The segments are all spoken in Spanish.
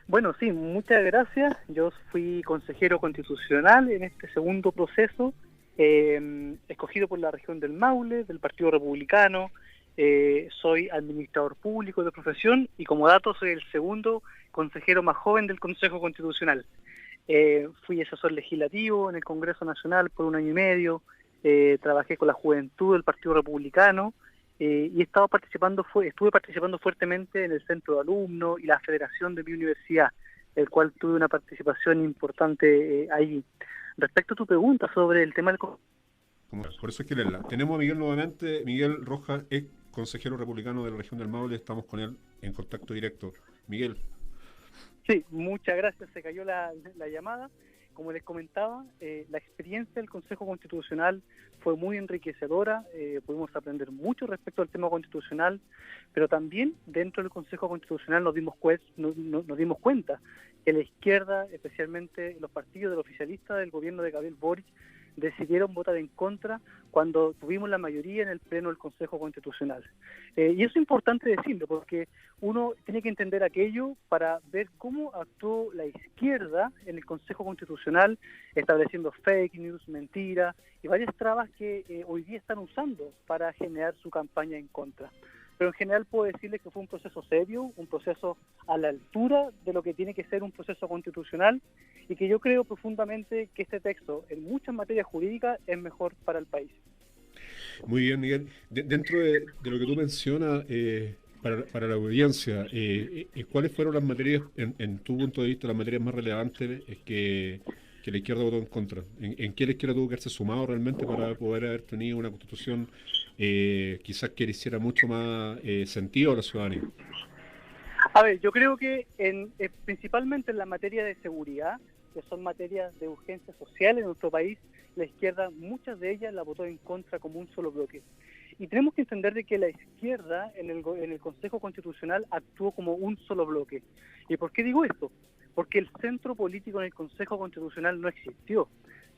Bueno, sí, muchas gracias. Yo fui consejero constitucional en este segundo proceso, escogido por la región del Maule, del Partido Republicano. Soy administrador público de profesión y como dato soy el segundo consejero más joven del Consejo Constitucional. Fui asesor legislativo en el Congreso Nacional por 1 año y medio, trabajé con la juventud del Partido Republicano y estuve participando fuertemente en el centro de alumnos y la federación de mi universidad, el cual tuve una participación importante allí. Respecto a tu pregunta sobre el tema del... Por eso es que tenemos a Miguel nuevamente. Miguel Rojas es consejero republicano de la región del Maule. Estamos con él en contacto directo. Miguel. Sí, muchas gracias. Se cayó la llamada. Como les comentaba, la experiencia del Consejo Constitucional fue muy enriquecedora. Pudimos aprender mucho respecto al tema constitucional, pero también dentro del Consejo Constitucional nos dimos cuenta que la izquierda, especialmente los partidos del oficialista del gobierno de Gabriel Boric, decidieron votar en contra cuando tuvimos la mayoría en el pleno del Consejo Constitucional. Y eso es importante decirlo, porque uno tiene que entender aquello para ver cómo actuó la izquierda en el Consejo Constitucional, estableciendo fake news, mentiras y varias trabas que hoy día están usando para generar su campaña en contra. Pero en general puedo decirles que fue un proceso serio, un proceso a la altura de lo que tiene que ser un proceso constitucional y que yo creo profundamente que este texto en muchas materias jurídicas es mejor para el país. Muy bien, Miguel. Dentro de lo que tú mencionas, para la audiencia, ¿cuáles fueron las materias, en tu punto de vista, las materias más relevantes que la izquierda votó en contra? ¿En qué la izquierda tuvo que haberse sumado realmente para poder haber tenido una constitución quizás que le hiciera mucho más sentido a la ciudadanía? A ver, yo creo que principalmente en la materia de seguridad, que son materias de urgencia social en nuestro país, la izquierda, muchas de ellas la votó en contra como un solo bloque. Y tenemos que entender de que la izquierda en el Consejo Constitucional actuó como un solo bloque. ¿Y por qué digo esto? Porque el centro político en el Consejo Constitucional no existió,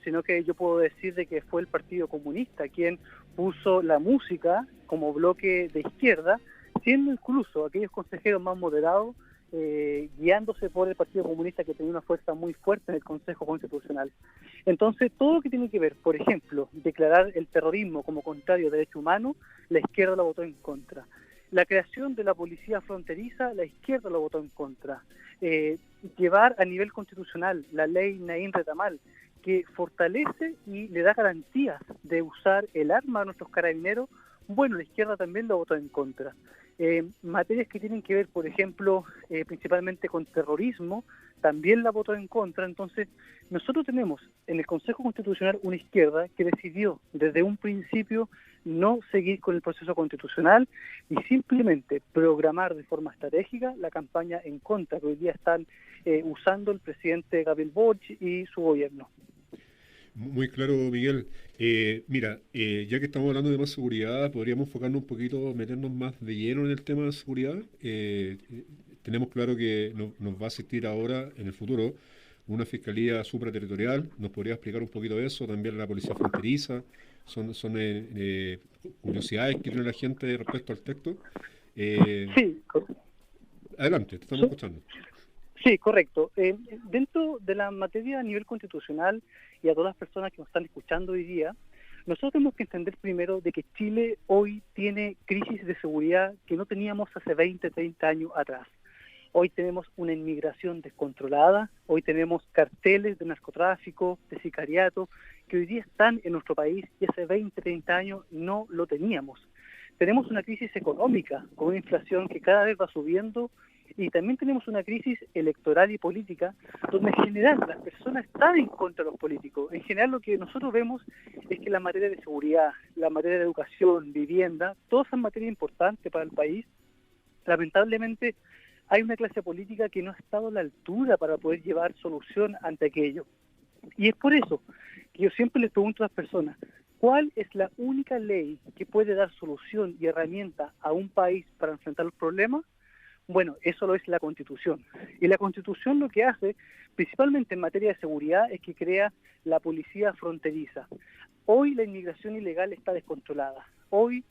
sino que yo puedo decir de que fue el Partido Comunista quien puso la música como bloque de izquierda, siendo incluso aquellos consejeros más moderados guiándose por el Partido Comunista, que tenía una fuerza muy fuerte en el Consejo Constitucional. Entonces, todo lo que tiene que ver, por ejemplo, declarar el terrorismo como contrario a derechos humanos, la izquierda lo votó en contra. La creación de la policía fronteriza, la izquierda lo votó en contra. Llevar a nivel constitucional la ley Naín Retamal, que fortalece y le da garantías de usar el arma a nuestros carabineros, bueno, la izquierda también lo votó en contra. Materias que tienen que ver, por ejemplo, principalmente con terrorismo, también la votó en contra. Entonces, nosotros tenemos en el Consejo Constitucional una izquierda que decidió desde un principio no seguir con el proceso constitucional y simplemente programar de forma estratégica la campaña en contra que hoy día están usando el presidente Gabriel Boric y su gobierno. Muy claro, Miguel. Mira, ya que estamos hablando de más seguridad, podríamos enfocarnos un poquito, meternos más de lleno en el tema de seguridad. Tenemos claro que nos va a asistir ahora, en el futuro, una fiscalía supraterritorial. ¿Nos podría explicar un poquito de eso? También la policía fronteriza. Son curiosidades que tiene la gente respecto al texto. Eh, Sí, Adelante, te estamos escuchando. sí, correcto. Dentro de la materia a nivel constitucional y a todas las personas que nos están escuchando hoy día, nosotros tenemos que entender primero de que Chile hoy tiene crisis de seguridad que no teníamos hace 20, 30 años atrás. Hoy tenemos una inmigración descontrolada, hoy tenemos carteles de narcotráfico, de sicariato, que hoy día están en nuestro país y hace 20, 30 años no lo teníamos. Tenemos una crisis económica con una inflación que cada vez va subiendo y también tenemos una crisis electoral y política donde en general las personas están en contra de los políticos. En general lo que nosotros vemos es que la materia de seguridad, la materia de educación, vivienda, todas esas materias importantes para el país, lamentablemente hay una clase política que no ha estado a la altura para poder llevar solución ante aquello. Y es por eso que yo siempre les pregunto a las personas, ¿cuál es la única ley que puede dar solución y herramienta a un país para enfrentar los problemas? Bueno, eso lo es la Constitución. Y la Constitución lo que hace, principalmente en materia de seguridad, es que crea la policía fronteriza. Hoy la inmigración ilegal está descontrolada. Hoy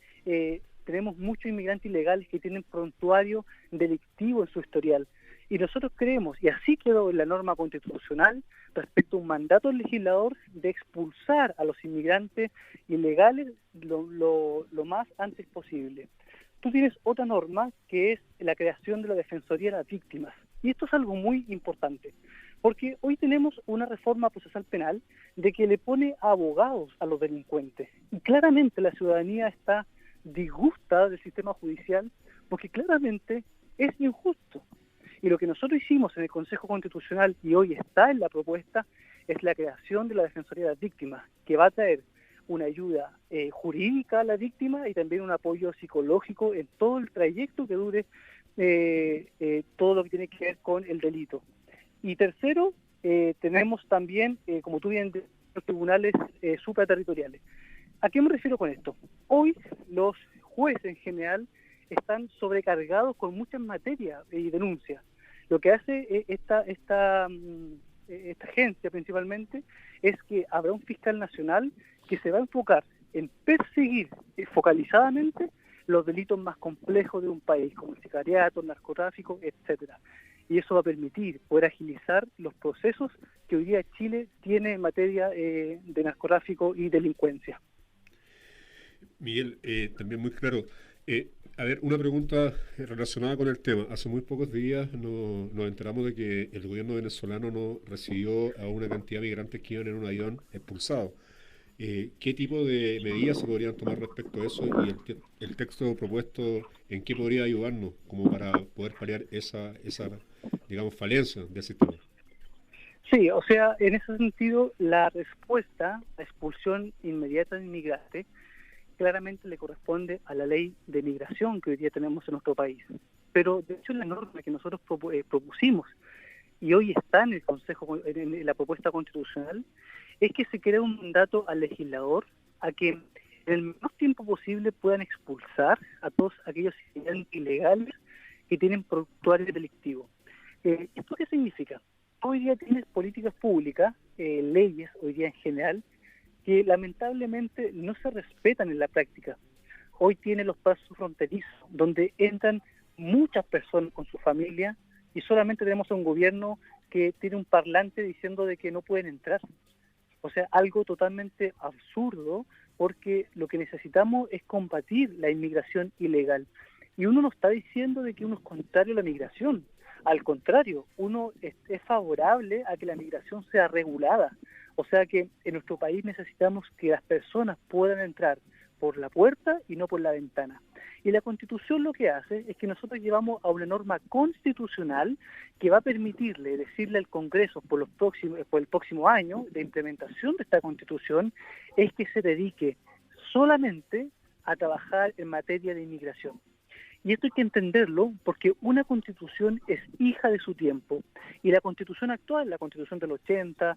tenemos muchos inmigrantes ilegales que tienen prontuario delictivo en su historial. Y nosotros creemos, y así quedó en la norma constitucional, respecto a un mandato del legislador de expulsar a los inmigrantes ilegales lo más antes posible. Tú tienes otra norma que es la creación de la Defensoría de las Víctimas. Y esto es algo muy importante, porque hoy tenemos una reforma procesal penal de que le pone abogados a los delincuentes. Y claramente la ciudadanía está disgusta del sistema judicial porque claramente es injusto. Y lo que nosotros hicimos en el Consejo Constitucional y hoy está en la propuesta es la creación de la Defensoría de las Víctimas, que va a traer una ayuda jurídica a la víctima y también un apoyo psicológico en todo el trayecto que dure todo lo que tiene que ver con el delito. Y tercero, tenemos también, como tú bien dices, los tribunales supraterritoriales. ¿A qué me refiero con esto? Hoy los jueces en general están sobrecargados con muchas materias y denuncias. Lo que hace esta agencia principalmente es que habrá un fiscal nacional que se va a enfocar en perseguir focalizadamente los delitos más complejos de un país, como el sicariato, el narcotráfico, etcétera. Y eso va a permitir poder agilizar los procesos que hoy día Chile tiene en materia de narcotráfico y delincuencia. Miguel, también muy claro. A ver, una pregunta relacionada con el tema. Hace muy pocos días nos enteramos de que el gobierno venezolano no recibió a una cantidad de migrantes que iban en un avión expulsados. ¿Qué tipo de medidas se podrían tomar respecto a eso y el texto propuesto en qué podría ayudarnos como para poder paliar esa digamos, falencia del sistema? Sí, o sea, en ese sentido, la respuesta a expulsión inmediata de inmigrantes claramente le corresponde a la ley de migración que hoy día tenemos en nuestro país. Pero, de hecho, la norma que nosotros propusimos y hoy está en el Consejo, en la propuesta constitucional, es que se crea un mandato al legislador a que en el menor tiempo posible puedan expulsar a todos aquellos inmigrantes ilegales que tienen prontuario delictivo. ¿Esto qué significa? Hoy día tienes políticas públicas, leyes hoy día en general, que lamentablemente no se respetan en la práctica. Hoy tiene los pasos fronterizos, donde entran muchas personas con su familia y solamente tenemos a un gobierno que tiene un parlante diciendo de que no pueden entrar. O sea, algo totalmente absurdo, porque lo que necesitamos es combatir la inmigración ilegal. Y uno no está diciendo de que uno es contrario a la migración. Al contrario, uno es favorable a que la migración sea regulada. O sea que en nuestro país necesitamos que las personas puedan entrar por la puerta y no por la ventana. Y la Constitución lo que hace es que nosotros llevamos a una norma constitucional que va a permitirle decirle al Congreso por el próximo año de implementación de esta Constitución es que se dedique solamente a trabajar en materia de inmigración. Y esto hay que entenderlo porque una Constitución es hija de su tiempo. Y la Constitución actual, la Constitución del 80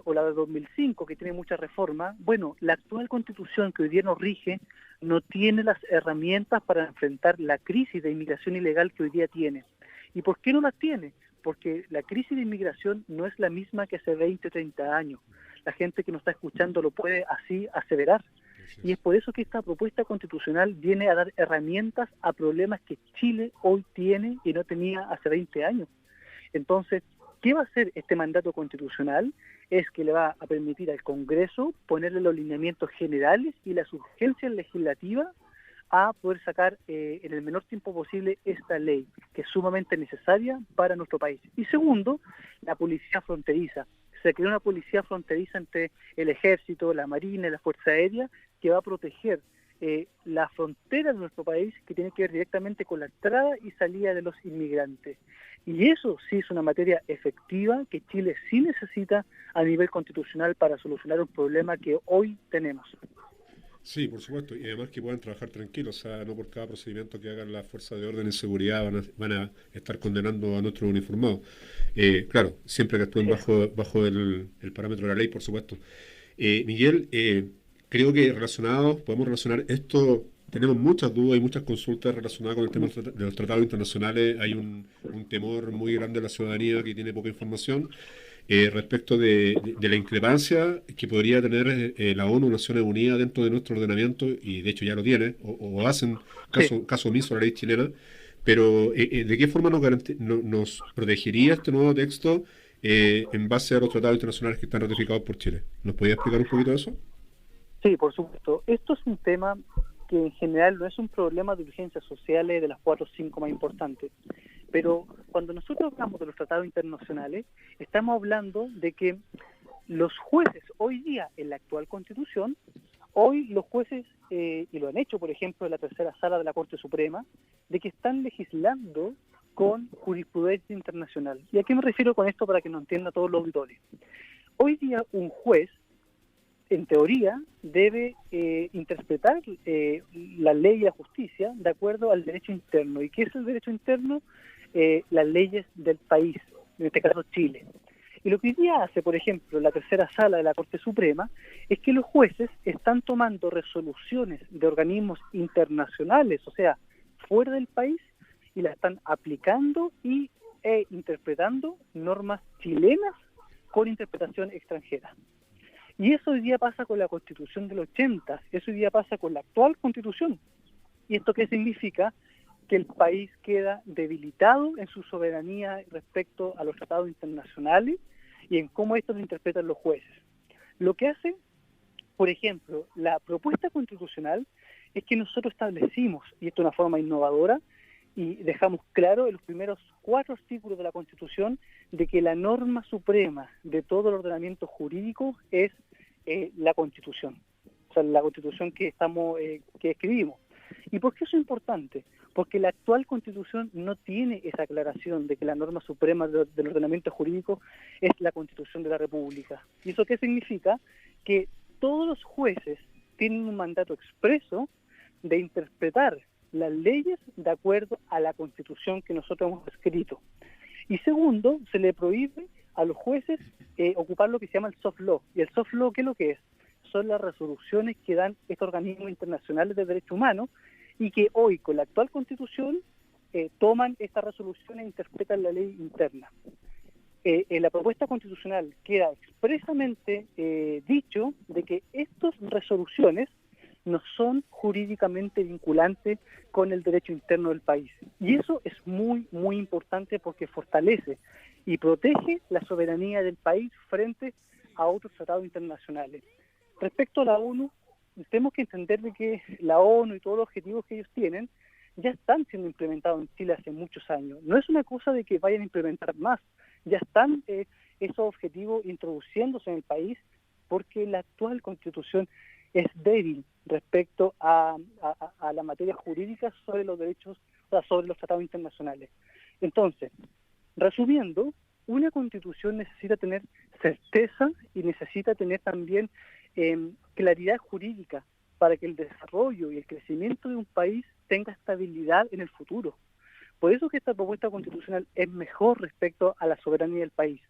o la de 2005, que tiene muchas reformas, bueno, la actual Constitución que hoy día nos rige no tiene las herramientas para enfrentar la crisis de inmigración ilegal que hoy día tiene. ¿Y por qué no las tiene? Porque la crisis de inmigración no es la misma que hace 20, 30 años. La gente que nos está escuchando lo puede así aseverar. Y es por eso que esta propuesta constitucional viene a dar herramientas a problemas que Chile hoy tiene y no tenía hace 20 años. Entonces, ¿qué va a hacer este mandato constitucional? Es que le va a permitir al Congreso ponerle los lineamientos generales y las urgencias legislativas a poder sacar en el menor tiempo posible esta ley, que es sumamente necesaria para nuestro país. Y segundo, la policía fronteriza. Se creó una policía fronteriza entre el Ejército, la Marina y la Fuerza Aérea que va a proteger la frontera de nuestro país, que tiene que ver directamente con la entrada y salida de los inmigrantes. Y eso sí es una materia efectiva que Chile sí necesita a nivel constitucional para solucionar un problema que hoy tenemos. Sí, por supuesto, y además que puedan trabajar tranquilos, o sea, no por cada procedimiento que hagan las fuerzas de orden y seguridad van a estar condenando a nuestros uniformados. Claro, siempre que actúen bajo el parámetro de la ley, por supuesto. Miguel, creo que podemos relacionar esto, tenemos muchas dudas y muchas consultas relacionadas con el tema de los tratados internacionales, hay un temor muy grande de la ciudadanía que tiene poca información. Respecto de la increpancia que podría tener la ONU, Naciones Unidas, dentro de nuestro ordenamiento, y de hecho ya lo tiene, o hacen Sí. caso omiso a la ley chilena, Pero, ¿de qué forma nos protegería este nuevo texto en base a los tratados internacionales que están ratificados por Chile? ¿Nos podía explicar un poquito de eso? Sí, por supuesto. Esto es un tema que en general no es un problema de urgencias sociales de las 4 o 5 más importantes. Pero cuando nosotros hablamos de los tratados internacionales, estamos hablando de que los jueces hoy día en la actual Constitución, hoy los jueces, y lo han hecho, por ejemplo, en la tercera sala de la Corte Suprema, de que están legislando con jurisprudencia internacional. ¿Y a qué me refiero con esto para que nos entienda todos los auditores? Hoy día un juez, en teoría, debe interpretar la ley y la justicia de acuerdo al derecho interno. ¿Y qué es el derecho interno? Las leyes del país, en este caso Chile. Y lo que hoy día hace, por ejemplo, la tercera sala de la Corte Suprema, es que los jueces están tomando resoluciones de organismos internacionales, o sea, fuera del país, y la están aplicando e interpretando normas chilenas con interpretación extranjera. Y eso hoy día pasa con la Constitución del 80, eso hoy día pasa con la actual Constitución. ¿Y esto qué significa? Que el país queda debilitado en su soberanía respecto a los tratados internacionales y en cómo estos lo interpretan los jueces. Lo que hace, por ejemplo, la propuesta constitucional es que nosotros establecimos, y esto de una forma innovadora, y dejamos claro en los primeros 4 artículos de la Constitución de que la norma suprema de todo el ordenamiento jurídico es la Constitución, o sea, la Constitución que escribimos. ¿Y por qué eso es importante? Porque la actual Constitución no tiene esa aclaración de que la norma suprema del ordenamiento jurídico es la Constitución de la República. ¿Y eso qué significa? Que todos los jueces tienen un mandato expreso de interpretar las leyes de acuerdo a la Constitución que nosotros hemos escrito. Y segundo, se le prohíbe a los jueces ocupar lo que se llama el soft law. ¿Y el soft law qué es lo que es? Son las resoluciones que dan estos organismos internacionales de derechos humanos y que hoy, con la actual Constitución, toman estas resoluciones e interpretan la ley interna. En la propuesta constitucional queda expresamente dicho de que estas resoluciones no son jurídicamente vinculantes con el derecho interno del país. Y eso es muy, muy importante porque fortalece y protege la soberanía del país frente a otros tratados internacionales. Respecto a la ONU, tenemos que entender de que la ONU y todos los objetivos que ellos tienen ya están siendo implementados en Chile hace muchos años. No es una cosa de que vayan a implementar más, ya están esos objetivos introduciéndose en el país porque la actual Constitución es débil respecto a la materia jurídica sobre los derechos, o sea, sobre los tratados internacionales. Entonces, resumiendo, una Constitución necesita tener certeza y necesita tener también claridad jurídica para que el desarrollo y el crecimiento de un país tenga estabilidad en el futuro. Por eso que esta propuesta constitucional es mejor respecto a la soberanía del país,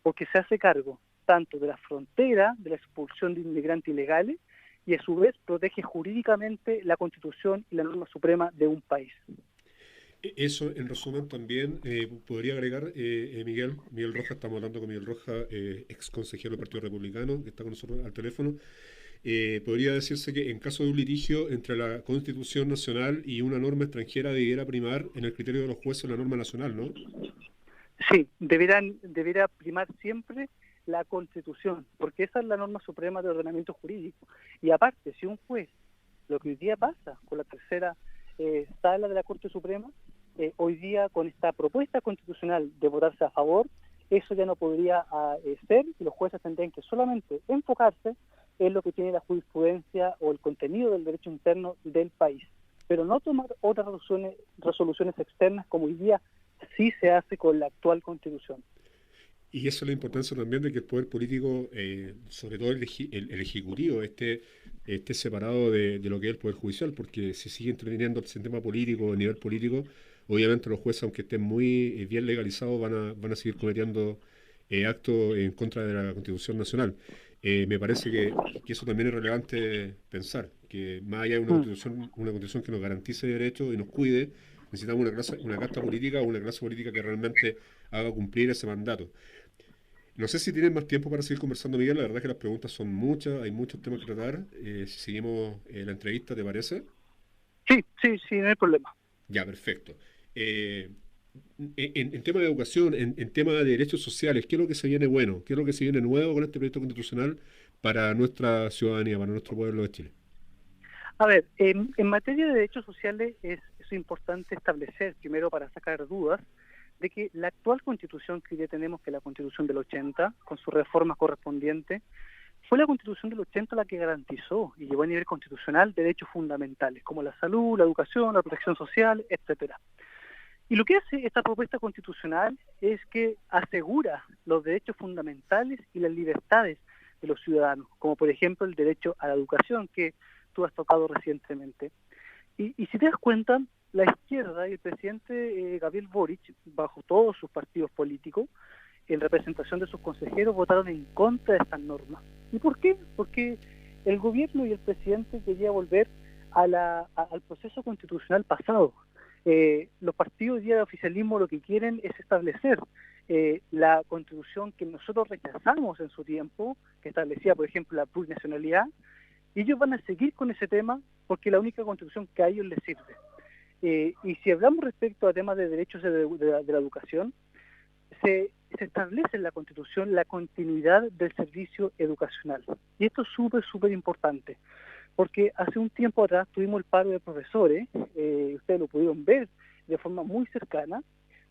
porque se hace cargo tanto de la frontera, de la expulsión de inmigrantes ilegales, y a su vez protege jurídicamente la Constitución y la norma suprema de un país. Eso, en resumen, también podría agregar Miguel Rojas, estamos hablando con Miguel Rojas, ex consejero del Partido Republicano, que está con nosotros al teléfono. Podría decirse que en caso de un litigio entre la Constitución Nacional y una norma extranjera debiera primar en el criterio de los jueces la norma nacional, ¿no? Sí, debería primar siempre la Constitución, porque esa es la norma suprema de ordenamiento jurídico. Y aparte, si un juez, lo que hoy día pasa con la tercera sala de la Corte Suprema, hoy día con esta propuesta constitucional de votarse a favor, eso ya no podría ser, y los jueces tendrían que solamente enfocarse en lo que tiene la jurisprudencia o el contenido del derecho interno del país, pero no tomar otras resoluciones externas como hoy día sí se hace con la actual Constitución. Y eso es la importancia también de que el poder político, sobre todo el ejecutivo, esté separado de lo que es el poder judicial, porque si sigue interviniendo el sistema político, a nivel político, obviamente los jueces, aunque estén muy bien legalizados, van a seguir cometiendo actos en contra de la Constitución Nacional. Me parece que eso también es relevante pensar, que más allá de una constitución que nos garantice derechos y nos cuide, necesitamos una casta política o una clase política que realmente haga cumplir ese mandato. No sé si tienes más tiempo para seguir conversando, Miguel. La verdad es que las preguntas son muchas, hay muchos temas que tratar. Si seguimos la entrevista, ¿te parece? Sí, no hay problema. Ya, perfecto. Eh, en tema de educación, en tema de derechos sociales, ¿qué es lo que se viene bueno? ¿Qué es lo que se viene nuevo con este proyecto constitucional para nuestra ciudadanía, para nuestro pueblo de Chile? A ver, en materia de derechos sociales es importante establecer, primero para sacar dudas, de que la actual constitución que ya tenemos, que es la constitución del 80, con sus reformas correspondientes, fue la constitución del 80 la que garantizó y llevó a nivel constitucional derechos fundamentales, como la salud, la educación, la protección social, etcétera. Y lo que hace esta propuesta constitucional es que asegura los derechos fundamentales y las libertades de los ciudadanos, como por ejemplo el derecho a la educación que tú has tocado recientemente. Y si te das cuenta, la izquierda y el presidente Gabriel Boric, bajo todos sus partidos políticos, en representación de sus consejeros, votaron en contra de estas normas. ¿Y por qué? Porque el gobierno y el presidente querían volver al proceso constitucional pasado. Los partidos hoy día de oficialismo lo que quieren es establecer la constitución que nosotros rechazamos en su tiempo, que establecía, por ejemplo, la plurinacionalidad, y ellos van a seguir con ese tema porque es la única constitución que a ellos les sirve. Y si hablamos respecto a temas de derechos de la educación, se establece en la Constitución la continuidad del servicio educacional. Y esto es súper importante, porque hace un tiempo atrás tuvimos el paro de profesores, ustedes lo pudieron ver de forma muy cercana,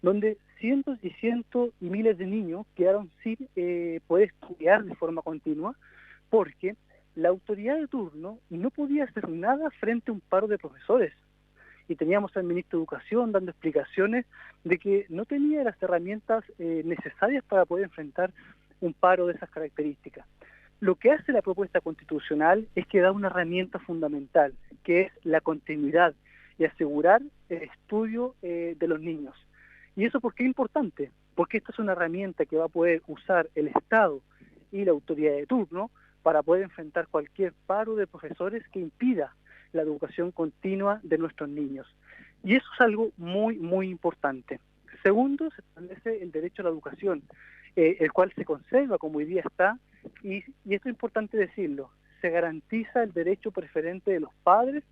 donde cientos y cientos y miles de niños quedaron sin poder estudiar de forma continua, porque la autoridad de turno no podía hacer nada frente a un paro de profesores. Y teníamos al ministro de Educación dando explicaciones de que no tenía las herramientas necesarias para poder enfrentar un paro de esas características. Lo que hace la propuesta constitucional es que da una herramienta fundamental, que es la continuidad y asegurar el estudio de los niños. ¿Y eso por qué es importante? Porque esta es una herramienta que va a poder usar el Estado y la autoridad de turno para poder enfrentar cualquier paro de profesores que impida la educación continua de nuestros niños. Y eso es algo muy importante. Segundo, se establece el derecho a la educación, el cual se conserva como hoy día está, y esto es importante decirlo, se garantiza el derecho preferente de los padres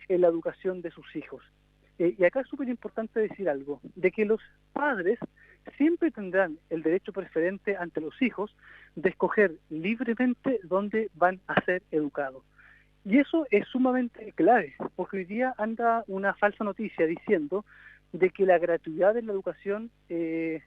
en la educación de sus hijos. Y acá es súper importante decir algo, de que los padres siempre tendrán el derecho preferente ante los hijos de escoger libremente dónde van a ser educados. Y eso es sumamente clave, porque hoy día anda una falsa noticia diciendo de que la gratuidad en la educación se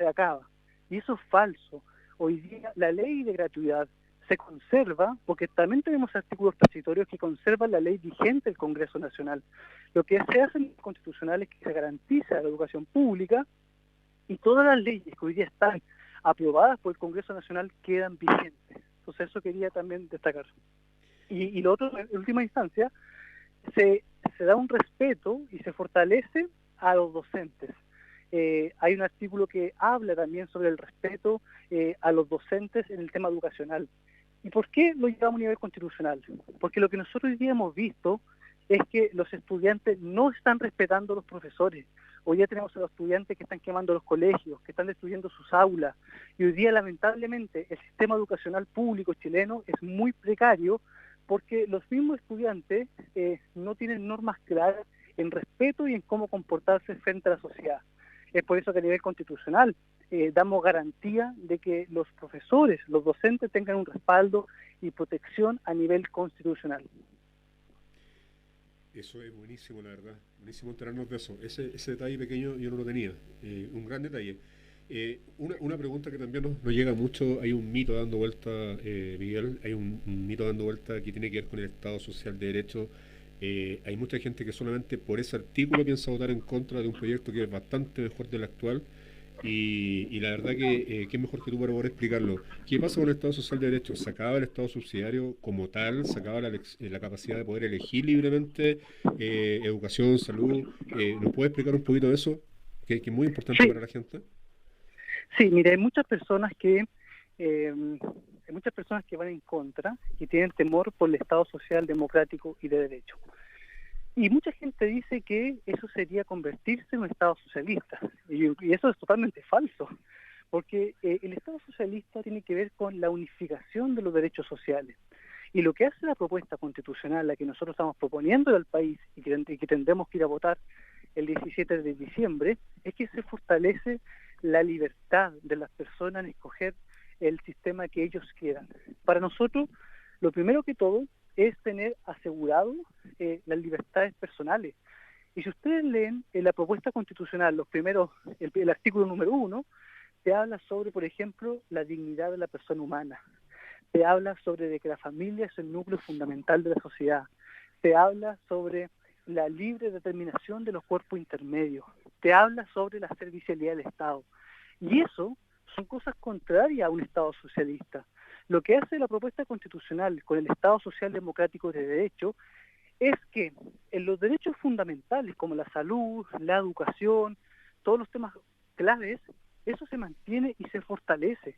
acaba. Y eso es falso. Hoy día la ley de gratuidad se conserva, porque también tenemos artículos transitorios que conservan la ley vigente del Congreso Nacional. Lo que se hace en el constitucional es que se garantiza la educación pública y todas las leyes que hoy día están aprobadas por el Congreso Nacional quedan vigentes. Entonces eso quería también destacar. Y lo otro, en última instancia, se da un respeto y se fortalece a los docentes. Hay un artículo que habla también sobre el respeto a los docentes en el tema educacional. ¿Y por qué lo llevamos a nivel constitucional? Porque lo que nosotros hoy día hemos visto es que los estudiantes no están respetando a los profesores. Hoy día tenemos a los estudiantes que están quemando los colegios, que están destruyendo sus aulas. Y hoy día, lamentablemente, el sistema educacional público chileno es muy precario porque los mismos estudiantes no tienen normas claras en respeto y en cómo comportarse frente a la sociedad. Es por eso que a nivel constitucional damos garantía de que los profesores, los docentes tengan un respaldo y protección a nivel constitucional. Eso es buenísimo, la verdad. Buenísimo enterarnos de eso. Ese detalle pequeño yo no lo tenía. Un gran detalle. Una pregunta que también nos llega mucho, hay un mito dando vuelta, Miguel, hay un mito dando vuelta que tiene que ver con el Estado Social de Derecho. Hay mucha gente que solamente por ese artículo piensa votar en contra de un proyecto que es bastante mejor del actual y la verdad que es mejor que tú para poder explicarlo. ¿Qué pasa con el Estado Social de Derecho? ¿Se acaba el Estado subsidiario como tal? ¿Se acaba la capacidad de poder elegir libremente educación, salud? ¿Nos puede explicar un poquito de eso? Que es muy importante Sí, para la gente. sí, mira, hay muchas personas que van en contra y tienen temor por el Estado social, democrático y de derecho. Y mucha gente dice que eso sería convertirse en un Estado socialista. Y eso es totalmente falso, porque el Estado socialista tiene que ver con la unificación de los derechos sociales. Y lo que hace la propuesta constitucional, la que nosotros estamos proponiendo al país y que tendremos que ir a votar el 17 de diciembre, es que se fortalece la libertad de las personas en escoger el sistema que ellos quieran. Para nosotros, lo primero que todo es tener asegurado las libertades personales. Y si ustedes leen en la propuesta constitucional, el artículo número 1, te habla sobre, por ejemplo, la dignidad de la persona humana. Te habla sobre de que la familia es el núcleo fundamental de la sociedad. Te habla sobre la libre determinación de los cuerpos intermedios. Te habla sobre la servicialidad del Estado. Y eso son cosas contrarias a un Estado socialista. Lo que hace la propuesta constitucional con el Estado social democrático de derecho es que en los derechos fundamentales como la salud, la educación, todos los temas claves, eso se mantiene y se fortalece.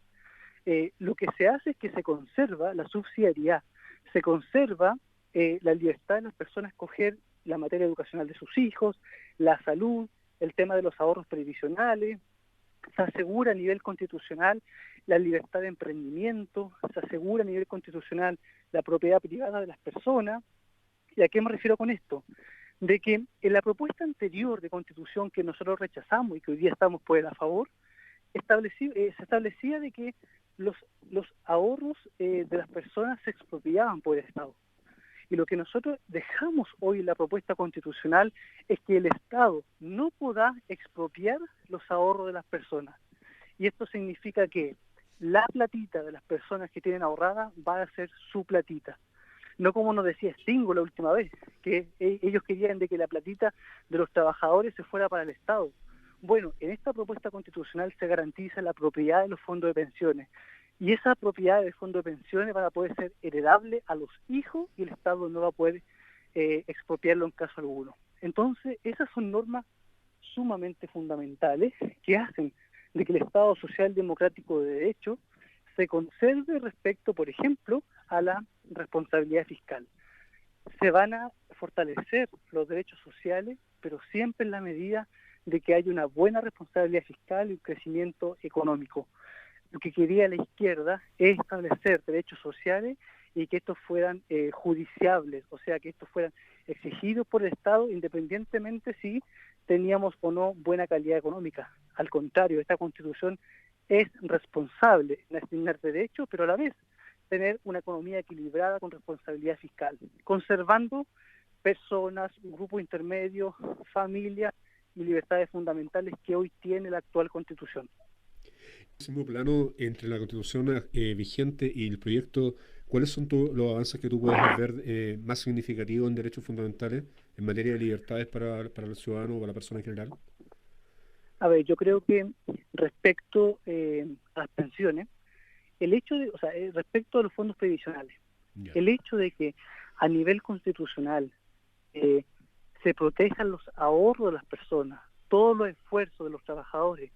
Lo que se hace es que se conserva la subsidiariedad, se conserva la libertad de las personas a escoger la materia educacional de sus hijos, la salud, el tema de los ahorros previsionales, se asegura a nivel constitucional la libertad de emprendimiento, se asegura a nivel constitucional la propiedad privada de las personas. ¿Y a qué me refiero con esto? De que en la propuesta anterior de constitución que nosotros rechazamos y que hoy día estamos por a favor, se establecía de que los ahorros de las personas se expropiaban por el Estado. Y lo que nosotros dejamos hoy en la propuesta constitucional es que el Estado no podrá expropiar los ahorros de las personas. Y esto significa que la platita de las personas que tienen ahorrada va a ser su platita. No como nos decía Stingo la última vez, que ellos querían de que la platita de los trabajadores se fuera para el Estado. Bueno, en esta propuesta constitucional se garantiza la propiedad de los fondos de pensiones. Y esa propiedad de fondos de pensiones van a poder ser heredable a los hijos y el Estado no va a poder expropiarlo en caso alguno. Entonces, esas son normas sumamente fundamentales que hacen de que el Estado social democrático de derecho se conserve respecto, por ejemplo, a la responsabilidad fiscal. Se van a fortalecer los derechos sociales, pero siempre en la medida de que haya una buena responsabilidad fiscal y un crecimiento económico. Lo que quería la izquierda es establecer derechos sociales y que estos fueran judiciables, o sea, que estos fueran exigidos por el Estado independientemente si teníamos o no buena calidad económica. Al contrario, esta Constitución es responsable en asignar derechos, pero a la vez tener una economía equilibrada con responsabilidad fiscal, conservando personas, grupos intermedios, familias y libertades fundamentales que hoy tiene la actual Constitución. En ese mismo plano, entre la Constitución vigente y el proyecto, ¿cuáles son los avances que tú puedes ver más significativos en derechos fundamentales en materia de libertades para el ciudadano o para la persona en general? A ver, yo creo que respecto a las pensiones, respecto a los fondos previsionales, Ya. el hecho de que a nivel constitucional eh, se protejan los ahorros de las personas, todos los esfuerzos de los trabajadores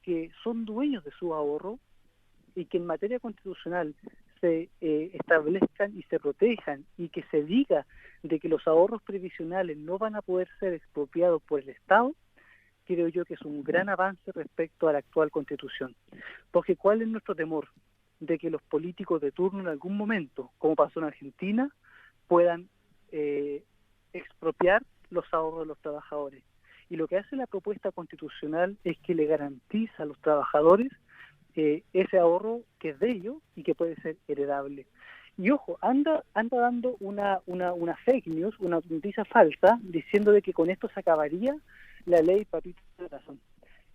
que son dueños de su ahorro y que en materia constitucional se establezcan y se protejan y que se diga de que los ahorros previsionales no van a poder ser expropiados por el Estado, creo yo que es un gran avance respecto a la actual Constitución. Porque ¿cuál es nuestro temor? De que los políticos de turno en algún momento, como pasó en Argentina, puedan expropiar los ahorros de los trabajadores. Y lo que hace la propuesta constitucional es que le garantiza a los trabajadores ese ahorro que es de ellos y que puede ser heredable. Y ojo, anda dando una fake news, una noticia falsa, diciendo de que con esto se acabaría la ley Papito Corazón.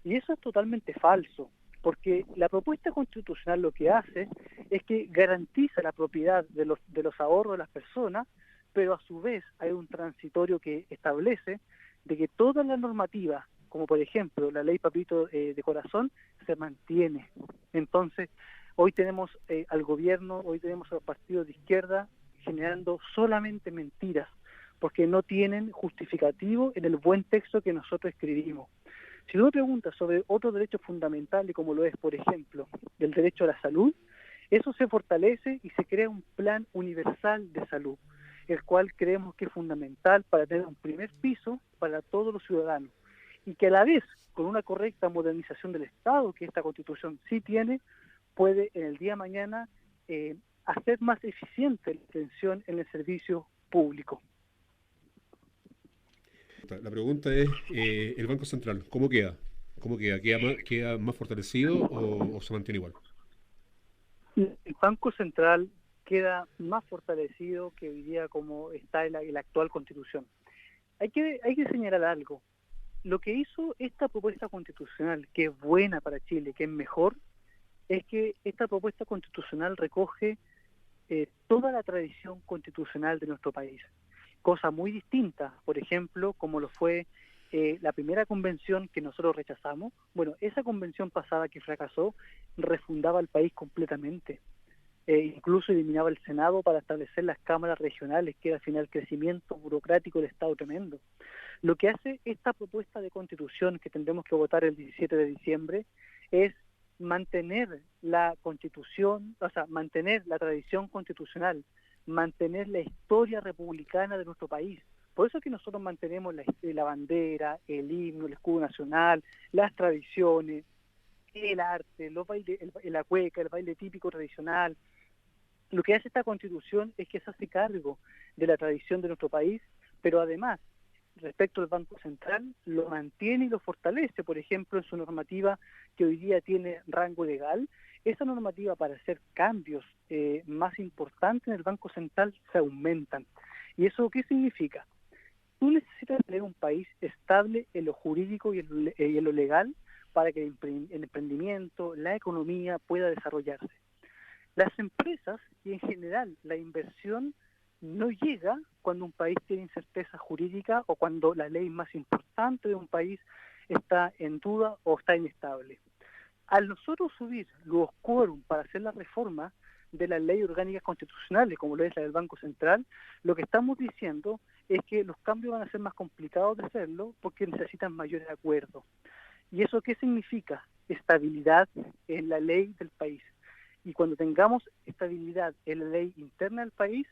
Y eso es totalmente falso, porque la propuesta constitucional lo que hace es que garantiza la propiedad de los ahorros de las personas, pero a su vez hay un transitorio que establece de que toda la normativa, como por ejemplo la ley Papito de Corazón, se mantiene. Entonces, hoy tenemos al gobierno, hoy tenemos a los partidos de izquierda generando solamente mentiras, porque no tienen justificativo en el buen texto que nosotros escribimos. Si tú me preguntas sobre otros derechos fundamentales, como lo es, por ejemplo, el derecho a la salud, eso se fortalece y se crea un plan universal de salud, el cual creemos que es fundamental para tener un primer piso para todos los ciudadanos, y que a la vez, con una correcta modernización del Estado, que esta Constitución sí tiene, puede en el día de mañana hacer más eficiente la atención en el servicio público. pregunta. La pregunta es, el Banco Central, ¿cómo queda? ¿Cómo queda? Queda más fortalecido o se mantiene igual? El Banco Central queda más fortalecido que hoy día como está en la actual Constitución. Hay que señalar algo. Lo que hizo esta propuesta constitucional, que es buena para Chile, que es mejor, es que esta propuesta constitucional recoge toda la tradición constitucional de nuestro país. Cosa muy distinta, por ejemplo, como lo fue la primera convención que nosotros rechazamos. Bueno, esa convención pasada que fracasó refundaba el país completamente. Incluso eliminaba el Senado para establecer las cámaras regionales, que era al final crecimiento burocrático del Estado tremendo. Lo que hace esta propuesta de constitución que tendremos que votar el 17 de diciembre es mantener la constitución, o sea, mantener la tradición constitucional, mantener la historia republicana de nuestro país. Por eso es que nosotros mantenemos la bandera, el himno, el escudo nacional, las tradiciones, el arte, los bailes, la cueca, el baile típico tradicional. Lo que hace esta constitución es que se hace cargo de la tradición de nuestro país, pero además, respecto al Banco Central, lo mantiene y lo fortalece, por ejemplo, en su normativa que hoy día tiene rango legal. Esa normativa para hacer cambios más importantes en el Banco Central se aumentan. ¿Y eso qué significa? Tú necesitas tener un país estable en lo jurídico y en lo legal para que el emprendimiento, la economía pueda desarrollarse. Las empresas y en general la inversión no llega cuando un país tiene incerteza jurídica o cuando la ley más importante de un país está en duda o está inestable. Al nosotros subir los quórum para hacer la reforma de las leyes orgánicas constitucionales, como lo es la del Banco Central, lo que estamos diciendo es que los cambios van a ser más complicados de hacerlo porque necesitan mayores acuerdos. ¿Y eso qué significa? Estabilidad en la ley del país. Y cuando tengamos estabilidad en la ley interna del país,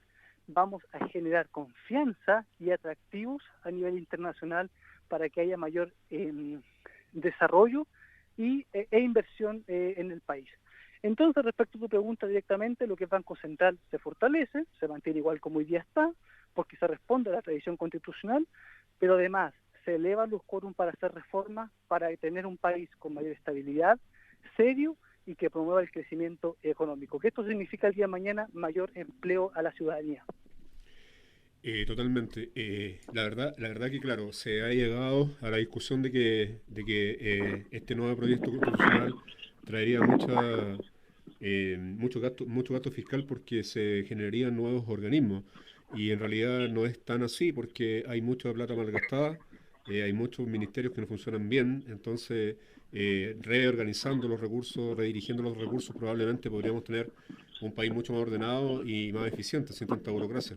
vamos a generar confianza y atractivos a nivel internacional para que haya mayor desarrollo e inversión en el país. Entonces, respecto a tu pregunta directamente, lo que es Banco Central se fortalece, se mantiene igual como hoy día está, porque se responde a la tradición constitucional, pero además se elevan los quórum para hacer reformas, para tener un país con mayor estabilidad, serio y que promueva el crecimiento económico. Que esto significa el día de mañana mayor empleo a la ciudadanía. Totalmente. La verdad que claro, se ha llegado a la discusión de que este nuevo proyecto constitucional traería mucho gasto fiscal porque se generarían nuevos organismos. Y en realidad no es tan así porque hay mucha plata malgastada, hay muchos ministerios que no funcionan bien, entonces reorganizando los recursos, redirigiendo los recursos, probablemente podríamos tener un país mucho más ordenado y más eficiente, sin tanta burocracia.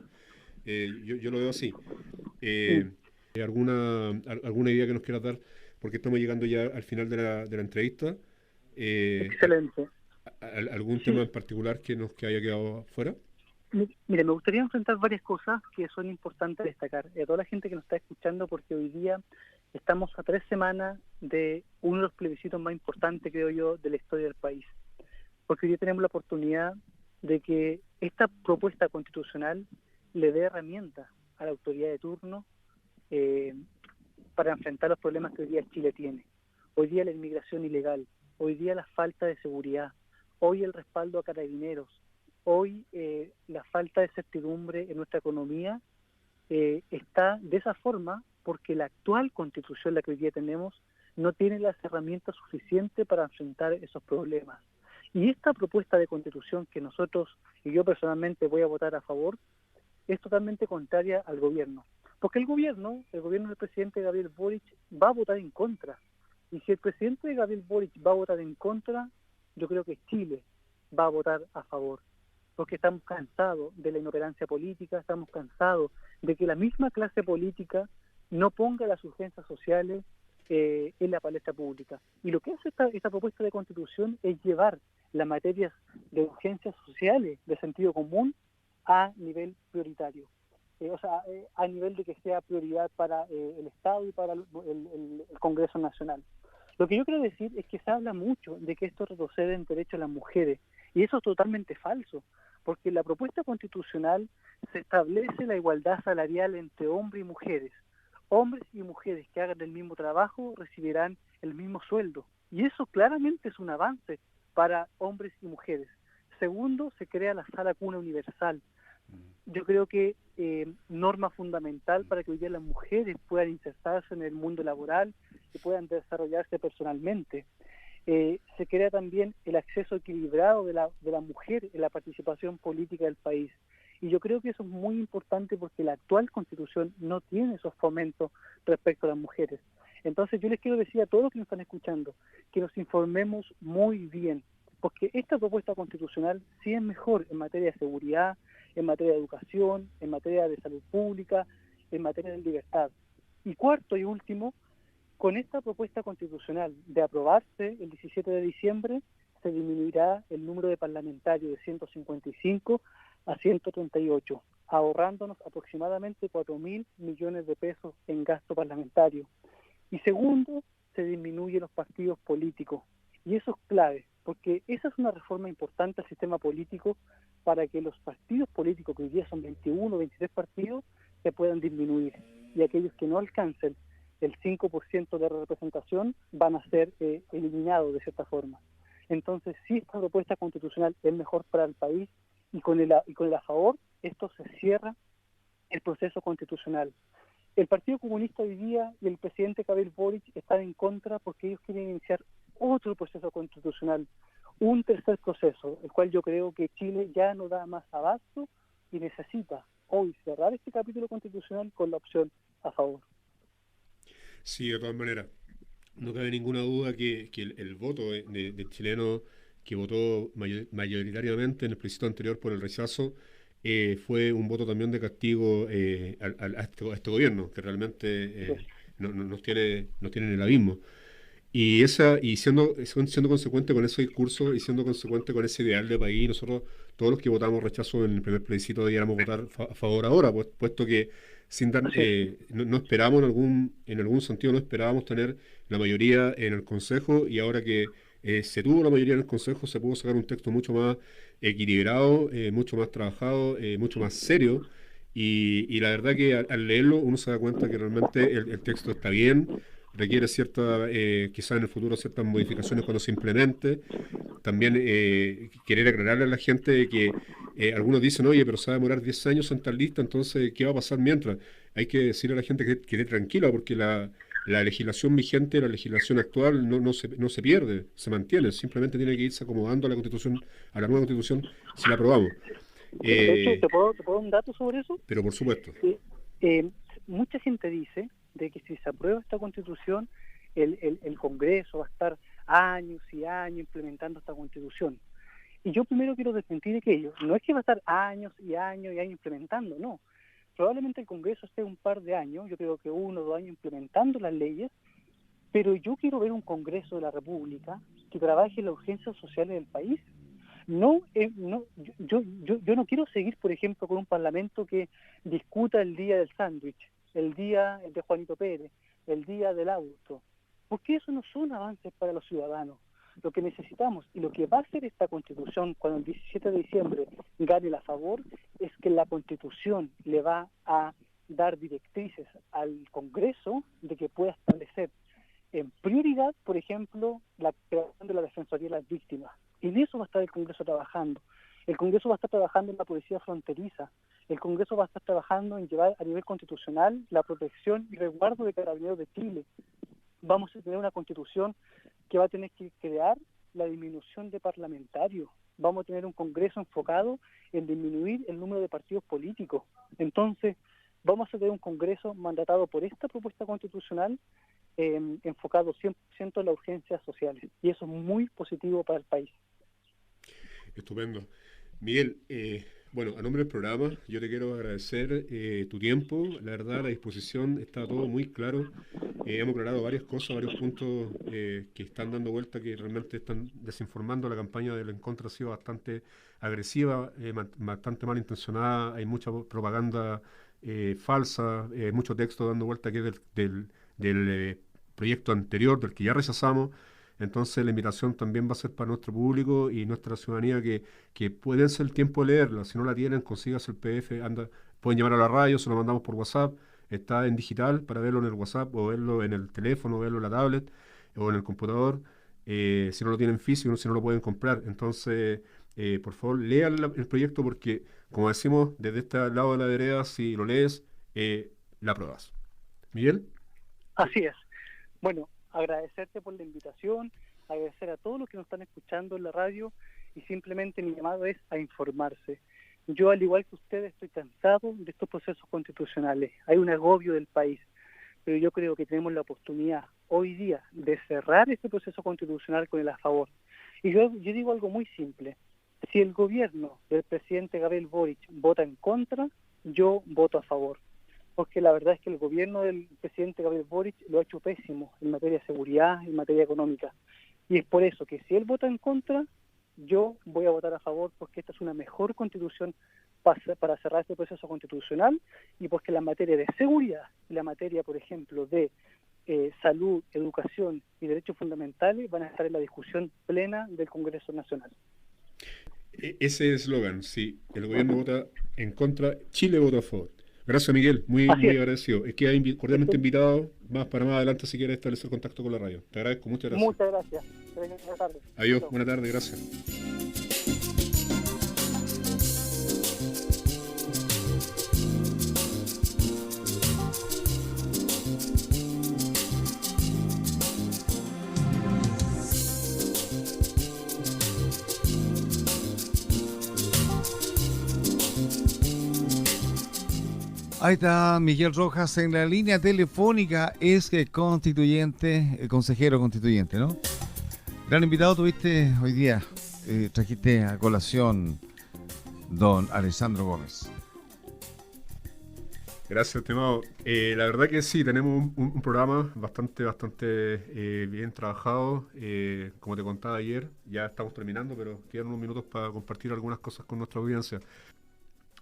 Yo lo veo así. Mm, Eh, ¿Alguna idea que nos quieras dar? Porque estamos llegando ya al final de la entrevista. Eh, excelente. ¿Algún tema Sí, en particular que haya quedado fuera? mire, me gustaría enfrentar varias cosas que son importantes destacar. A toda la gente que nos está escuchando, porque hoy día estamos a 3 semanas de uno de los plebiscitos más importantes, creo yo, de la historia del país. Porque hoy día tenemos la oportunidad de que esta propuesta constitucional le dé herramientas a la autoridad de turno eh, para enfrentar los problemas que hoy día Chile tiene. Hoy día la inmigración ilegal, hoy día la falta de seguridad, hoy el respaldo a carabineros, hoy la falta de certidumbre en nuestra economía está de esa forma porque la actual constitución, la que hoy día tenemos, no tiene las herramientas suficientes para enfrentar esos problemas. Y esta propuesta de constitución que nosotros, y yo personalmente voy a votar a favor, es totalmente contraria al gobierno. Porque el gobierno del presidente Gabriel Boric va a votar en contra. Y si el presidente Gabriel Boric va a votar en contra, yo creo que Chile va a votar a favor. Porque estamos cansados de la inoperancia política, estamos cansados de que la misma clase política no ponga las urgencias sociales en la palestra pública. Y lo que hace esta propuesta de constitución es llevar las materias de urgencias sociales, de sentido común, a nivel prioritario. A nivel de que sea prioridad para el Estado y para el Congreso Nacional. Lo que yo quiero decir es que se habla mucho de que esto retrocede en derechos a las mujeres, y eso es totalmente falso, porque en la propuesta constitucional se establece la igualdad salarial entre hombres y mujeres. hombres y mujeres que hagan el mismo trabajo recibirán el mismo sueldo. Y eso claramente es un avance para hombres y mujeres. Segundo, se crea la sala cuna universal. Yo creo que norma fundamental para que hoy día las mujeres puedan insertarse en el mundo laboral y puedan desarrollarse personalmente. Se crea también el acceso equilibrado de la mujer en la participación política del país. Y yo creo que eso es muy importante porque la actual Constitución no tiene esos fomentos respecto a las mujeres. Entonces yo les quiero decir a todos los que nos están escuchando que nos informemos muy bien, porque esta propuesta constitucional sí es mejor en materia de seguridad, en materia de educación, en materia de salud pública, en materia de libertad. Y cuarto y último, con esta propuesta constitucional de aprobarse el 17 de diciembre, se disminuirá el número de parlamentarios de 155 a 138, ahorrándonos aproximadamente 4.000 millones de pesos en gasto parlamentario. Y segundo, se disminuyen los partidos políticos. Y eso es clave, porque esa es una reforma importante al sistema político para que los partidos políticos, que hoy día son 21 o 23 partidos, se puedan disminuir. Y aquellos que no alcancen el 5% de representación van a ser eliminados de cierta forma. Entonces, si esta propuesta constitucional es mejor para el país y con el a favor, esto se cierra el proceso constitucional. El Partido Comunista hoy día y el presidente Gabriel Boric están en contra porque ellos quieren iniciar otro proceso constitucional, un tercer proceso, el cual yo creo que Chile ya no da más abasto y necesita hoy cerrar este capítulo constitucional con la opción a favor. Sí, de todas maneras, no cabe ninguna duda que el voto de chileno que votó mayoritariamente en el plebiscito anterior por el rechazo fue un voto también de castigo a este gobierno, que realmente nos tiene en el abismo. Y siendo consecuente con ese discurso y siendo consecuente con ese ideal de país, nosotros, todos los que votamos rechazo en el primer plebiscito, debiéramos votar a favor ahora, puesto que sin dar, no esperamos en algún sentido, no esperábamos tener la mayoría en el Consejo, y ahora que se tuvo la mayoría en el Consejo, se pudo sacar un texto mucho más equilibrado, mucho más trabajado, mucho más serio. Y la verdad que al leerlo uno se da cuenta que realmente el texto está bien, requiere quizás en el futuro ciertas modificaciones cuando se implemente. También querer aclararle a la gente de que algunos dicen, oye, pero se va a demorar 10 años en tal lista, entonces, ¿qué va a pasar mientras? Hay que decirle a la gente que esté tranquila, porque la legislación vigente, la legislación actual, no se pierde, se mantiene, simplemente tiene que irse acomodando a la Constitución, a la nueva Constitución, si la aprobamos. De hecho, ¿te puedo dar un dato sobre eso? Pero por supuesto. Mucha gente dice de que si se aprueba esta Constitución, el Congreso va a estar años y años implementando esta Constitución. Y yo primero quiero desmentir aquello. No es que va a estar años y años y años implementando, no. Probablemente el Congreso esté un par de años, yo creo que 1 o 2 años implementando las leyes, pero yo quiero ver un Congreso de la República que trabaje en las urgencias sociales del país. Yo no quiero seguir, por ejemplo, con un parlamento que discuta el día del sándwich, el día de Juanito Pérez, el día del auto, porque eso no son avances para los ciudadanos. Lo que necesitamos y lo que va a hacer esta Constitución cuando el 17 de diciembre gane a favor es que la Constitución le va a dar directrices al Congreso de que pueda establecer en prioridad, por ejemplo, la creación de la Defensoría de las Víctimas. En eso va a estar el Congreso trabajando. El Congreso va a estar trabajando en la policía fronteriza. El Congreso va a estar trabajando en llevar a nivel constitucional la protección y resguardo de Carabineros de Chile. Vamos a tener una Constitución que va a tener que crear la disminución de parlamentarios. Vamos a tener un Congreso enfocado en disminuir el número de partidos políticos. Entonces, vamos a tener un Congreso mandatado por esta propuesta constitucional enfocado 100% en las urgencias sociales. Y eso es muy positivo para el país. Estupendo. Miguel, bueno, a nombre del programa, yo te quiero agradecer tu tiempo. La verdad, la disposición está todo muy claro. Hemos aclarado varias cosas, varios puntos que están dando vuelta, que realmente están desinformando. La campaña del En Contra ha sido bastante agresiva, bastante malintencionada. Hay mucha propaganda falsa, mucho texto dando vuelta que es del proyecto anterior, del que ya rechazamos. Entonces la invitación también va a ser para nuestro público y nuestra ciudadanía que pueden ser el tiempo de leerla. Si no la tienen, consígase el PDF, pueden llamar a la radio, se lo mandamos por WhatsApp. está en digital para verlo en el WhatsApp o verlo en el teléfono, o verlo en la tablet o en el computador. Si no lo tienen físico, si no lo pueden comprar. Entonces, por favor, lean el proyecto porque, como decimos, desde este lado de la vereda, si lo lees, la apruebas. Miguel. Así es. Bueno, agradecerte por la invitación, agradecer a todos los que nos están escuchando en la radio y simplemente mi llamado es a informarse. Yo, al igual que ustedes, estoy cansado de estos procesos constitucionales. Hay un agobio del país, pero yo creo que tenemos la oportunidad hoy día de cerrar este proceso constitucional con el a favor. Y yo digo algo muy simple. Si el gobierno del presidente Gabriel Boric vota en contra, yo voto a favor. Porque la verdad es que el gobierno del presidente Gabriel Boric lo ha hecho pésimo en materia de seguridad, en materia económica. Y es por eso que si él vota en contra, yo voy a votar a favor porque esta es una mejor constitución para cerrar este proceso constitucional y porque la materia de seguridad y la materia, por ejemplo, de salud, educación y derechos fundamentales van a estar en la discusión plena del Congreso Nacional. Ese es el eslogan, si el gobierno vota en contra, Chile vota a favor. Gracias, Miguel, muy agradecido. Queda cordialmente invitado para más adelante si quieres establecer contacto con la radio. Te agradezco, muchas gracias. Muchas gracias. Buenas tardes. Adiós, buena tarde, gracias. Ahí está Miguel Rojas en la línea telefónica, es constituyente, consejero constituyente, ¿no? Gran invitado tuviste hoy día, trajiste a colación don Alessandro Gómez. Gracias, estimado. La verdad que sí, tenemos un programa bastante bien trabajado. Como te contaba ayer, ya estamos terminando, pero quedan unos minutos para compartir algunas cosas con nuestra audiencia.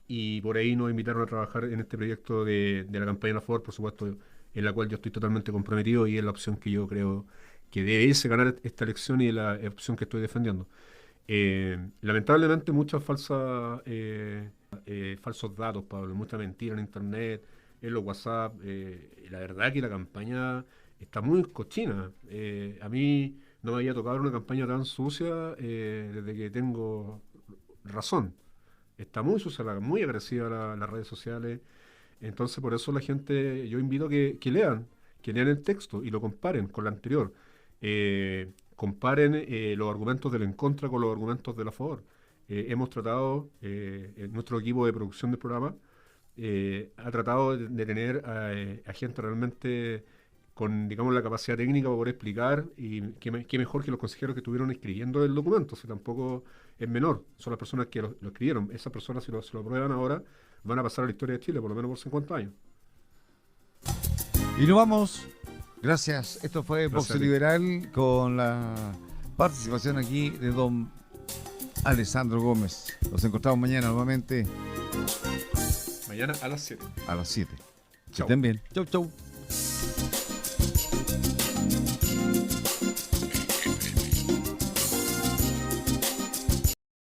Y por ahí nos invitaron a trabajar en este proyecto de la campaña de a favor, por supuesto, en la cual yo estoy totalmente comprometido y es la opción que yo creo que debe ganar esta elección y es la opción que estoy defendiendo. Lamentablemente muchos falsos datos, Pablo, mucha mentira en internet, en los WhatsApp. La verdad que la campaña está muy cochina. A mí no me había tocado una campaña tan sucia desde que tengo razón. Está muy sucia, muy agresiva las redes sociales. Entonces, por eso la gente, yo invito a que lean el texto y lo comparen con la anterior. Comparen los argumentos del en contra con los argumentos del a favor. Hemos tratado, nuestro equipo de producción del programa ha tratado de tener a gente realmente con, digamos, la capacidad técnica para poder explicar, y qué mejor que los consejeros que estuvieron escribiendo el documento, si tampoco es menor, son las personas que lo escribieron. Esas personas, si lo aprueban ahora, van a pasar a la historia de Chile, por lo menos por 50 años. Y nos vamos. Gracias. Esto fue Vox Liberal con la participación aquí de don Alessandro Gómez. Nos encontramos mañana nuevamente. Mañana a las 7. A las 7. Que Chau. estén bien. Chau, chau.